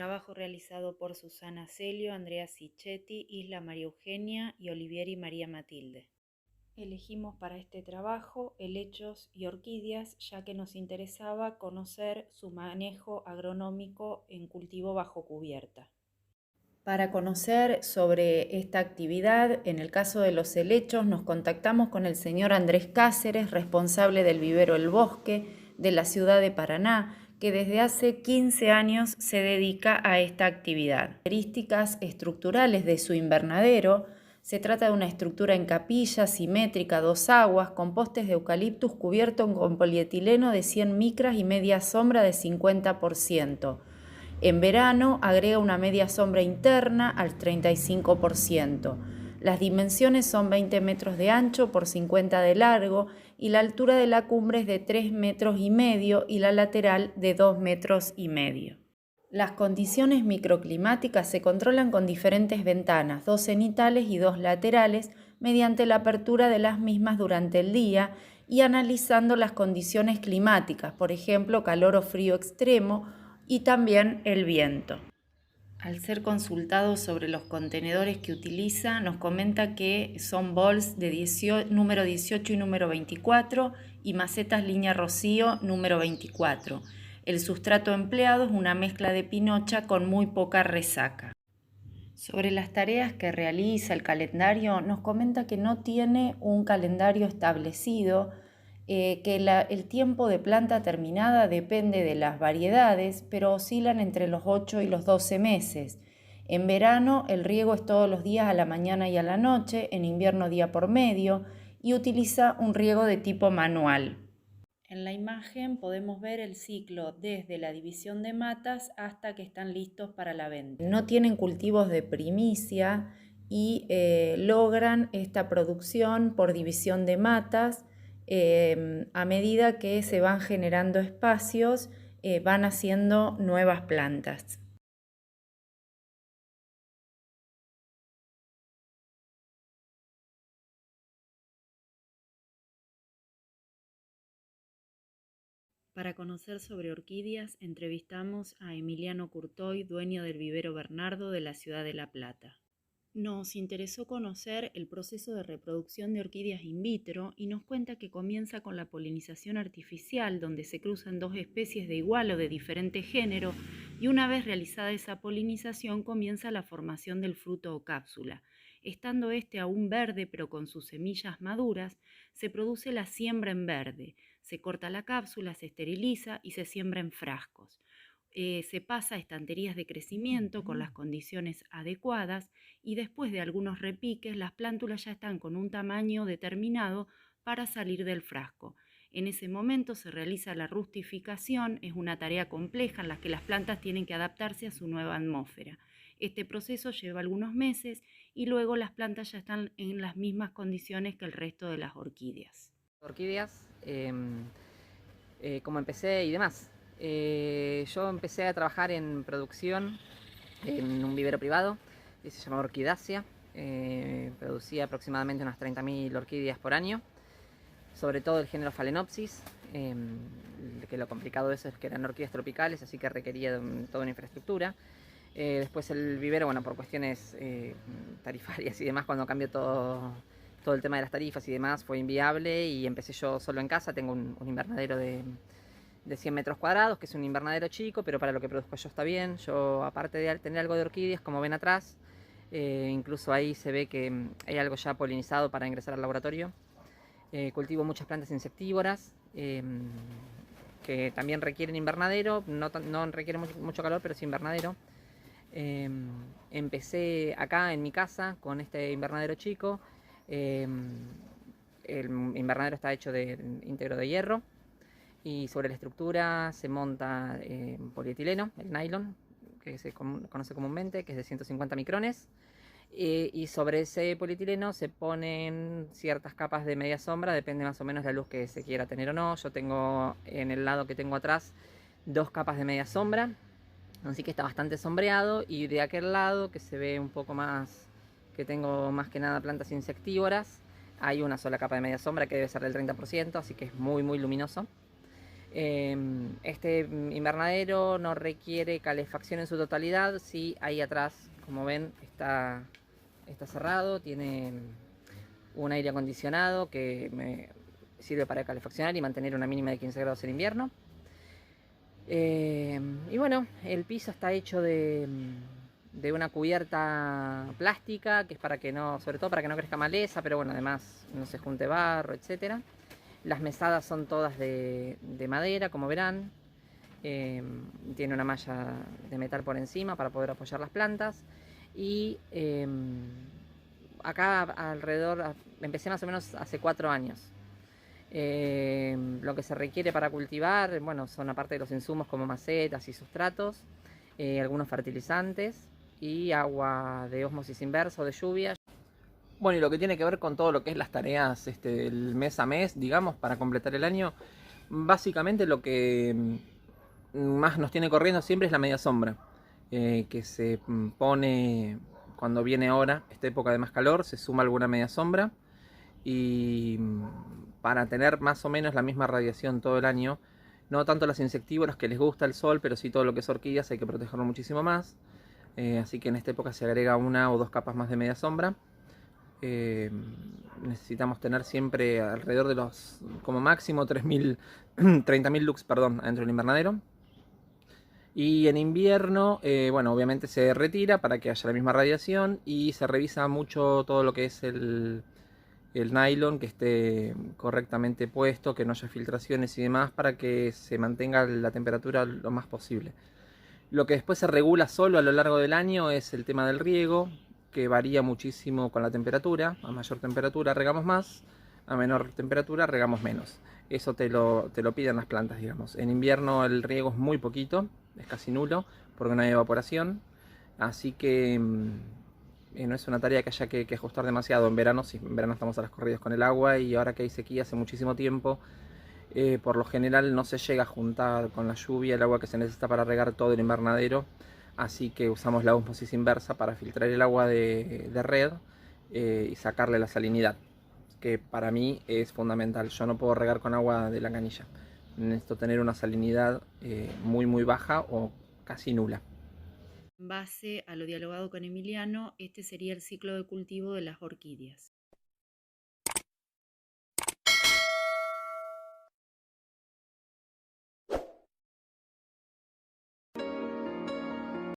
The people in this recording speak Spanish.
trabajo realizado por Susana Celio, Andrea Sicchetti, Isla María Eugenia y Olivieri María Matilde. Elegimos para este trabajo helechos y orquídeas, ya que nos interesaba conocer su manejo agronómico en cultivo bajo cubierta. Para conocer sobre esta actividad, en el caso de los helechos, nos contactamos con el señor Andrés Cáceres, responsable del vivero El Bosque de la ciudad de Paraná, que desde hace 15 años se dedica a esta actividad. Características estructurales de su invernadero: se trata de una estructura en capilla, simétrica, 2 aguas, con postes de eucaliptus cubierto con polietileno de 100 micras y media sombra de 50%. En verano agrega una media sombra interna al 35%. Las dimensiones son 20 metros de ancho por 50 de largo y la altura de la cumbre es de 3,5 metros y la lateral de 2,5 metros. Las condiciones microclimáticas se controlan con diferentes ventanas, 2 cenitales y 2 laterales, mediante la apertura de las mismas durante el día y analizando las condiciones climáticas, por ejemplo, calor o frío extremo, y también el viento. Al ser consultado sobre los contenedores que utiliza, nos comenta que son bols de número 18 y número 24 y macetas línea Rocío número 24. El sustrato empleado es una mezcla de pinocha con muy poca resaca. Sobre las tareas que realiza, el calendario, nos comenta que no tiene un calendario establecido, que el tiempo de planta terminada depende de las variedades, pero oscilan entre los 8 y los 12 meses. En verano el riego es todos los días a la mañana y a la noche, en invierno día por medio, y utiliza un riego de tipo manual. En la imagen podemos ver el ciclo desde la división de matas hasta que están listos para la venta. No tienen cultivos de primicia y logran esta producción por división de matas. A medida que se van generando espacios, van haciendo nuevas plantas. Para conocer sobre orquídeas, entrevistamos a Emiliano Curtoy, dueño del vivero Bernardo de la ciudad de La Plata. Nos interesó conocer el proceso de reproducción de orquídeas in vitro y nos cuenta que comienza con la polinización artificial, donde se cruzan 2 especies de igual o de diferente género, y una vez realizada esa polinización comienza la formación del fruto o cápsula. Estando este aún verde pero con sus semillas maduras, se produce la siembra en verde. Se corta la cápsula, se esteriliza y se siembra en frascos. Se pasa a estanterías de crecimiento con las condiciones adecuadas y después de algunos repiques las plántulas ya están con un tamaño determinado para salir del frasco. En ese momento se realiza la rustificación, es una tarea compleja en la que las plantas tienen que adaptarse a su nueva atmósfera. Este proceso lleva algunos meses y luego las plantas ya están en las mismas condiciones que el resto de las orquídeas. Orquídeas, cómo empecé y demás. Yo empecé a trabajar en producción en un vivero privado que se llamaba Orquidacia. Producía aproximadamente unas 30.000 orquídeas por año, sobre todo el género Phalaenopsis, que lo complicado de eso es que eran orquídeas tropicales, así que requería toda una infraestructura. Después el vivero, bueno, por cuestiones tarifarias y demás, cuando cambió todo el tema de las tarifas y demás, fue inviable y empecé yo solo en casa. Tengo un invernadero de 100 metros cuadrados, que es un invernadero chico, pero para lo que produzco yo está bien. Yo, aparte de tener algo de orquídeas, como ven atrás, incluso ahí se ve que hay algo ya polinizado para ingresar al laboratorio. Cultivo muchas plantas insectívoras, que también requieren invernadero, no requieren mucho calor, pero sí invernadero. Empecé acá en mi casa con este invernadero chico. El invernadero está hecho de íntegro de hierro y sobre la estructura se monta polietileno, el nylon, que se conoce comúnmente, que es de 150 micrones. Y sobre ese polietileno se ponen ciertas capas de media sombra, depende más o menos de la luz que se quiera tener o no. Yo tengo en el lado que tengo atrás 2 capas de media sombra, así que está bastante sombreado, y de aquel lado que se ve un poco más, que tengo más que nada plantas insectívoras, hay una sola capa de media sombra que debe ser del 30%, así que es muy luminoso. Este invernadero no requiere calefacción en su totalidad. Sí, ahí atrás, como ven, está cerrado, tiene un aire acondicionado que me sirve para calefaccionar y mantener una mínima de 15 grados en invierno. Y bueno, el piso está hecho de una cubierta plástica, que es para que no, sobre todo para que no crezca maleza, pero bueno, además no se junte barro, etcétera. Las mesadas son todas de madera, como verán. Tiene una malla de metal por encima para poder apoyar las plantas. Y acá alrededor, empecé más o menos hace 4 años. Lo que se requiere para cultivar, bueno, son aparte de los insumos como macetas y sustratos, algunos fertilizantes y agua de ósmosis inversa o de lluvia. Bueno, y lo que tiene que ver con todo lo que es las tareas del mes a mes, digamos, para completar el año, básicamente lo que más nos tiene corriendo siempre es la media sombra, que se pone cuando viene ahora, esta época de más calor, se suma alguna media sombra y para tener más o menos la misma radiación todo el año, no tanto los insectívoros que les gusta el sol, pero sí todo lo que es orquídeas hay que protegerlo muchísimo más, así que en esta época se agrega 1 o 2 capas más de media sombra. Necesitamos tener siempre alrededor de los, como máximo, 30.000 lux, perdón, adentro del invernadero. Y en invierno, bueno, obviamente se retira para que haya la misma radiación y se revisa mucho todo lo que es el nylon, que esté correctamente puesto, que no haya filtraciones y demás, para que se mantenga la temperatura lo más posible. Lo que después se regula solo a lo largo del año es el tema del riego, que varía muchísimo con la temperatura. A mayor temperatura regamos más, a menor temperatura regamos menos. Eso te lo piden las plantas, digamos. En invierno el riego es muy poquito, es casi nulo, porque no hay evaporación. Así que no es una tarea que haya que ajustar demasiado. En verano sí, en verano estamos a las corridas con el agua, y ahora que hay sequía hace muchísimo tiempo, por lo general no se llega a juntar con la lluvia el agua que se necesita para regar todo el invernadero, así que usamos la ósmosis inversa para filtrar el agua de red y sacarle la salinidad, que para mí es fundamental. Yo no puedo regar con agua de la canilla, necesito tener una salinidad muy baja o casi nula. En base a lo dialogado con Emiliano, este sería el ciclo de cultivo de las orquídeas.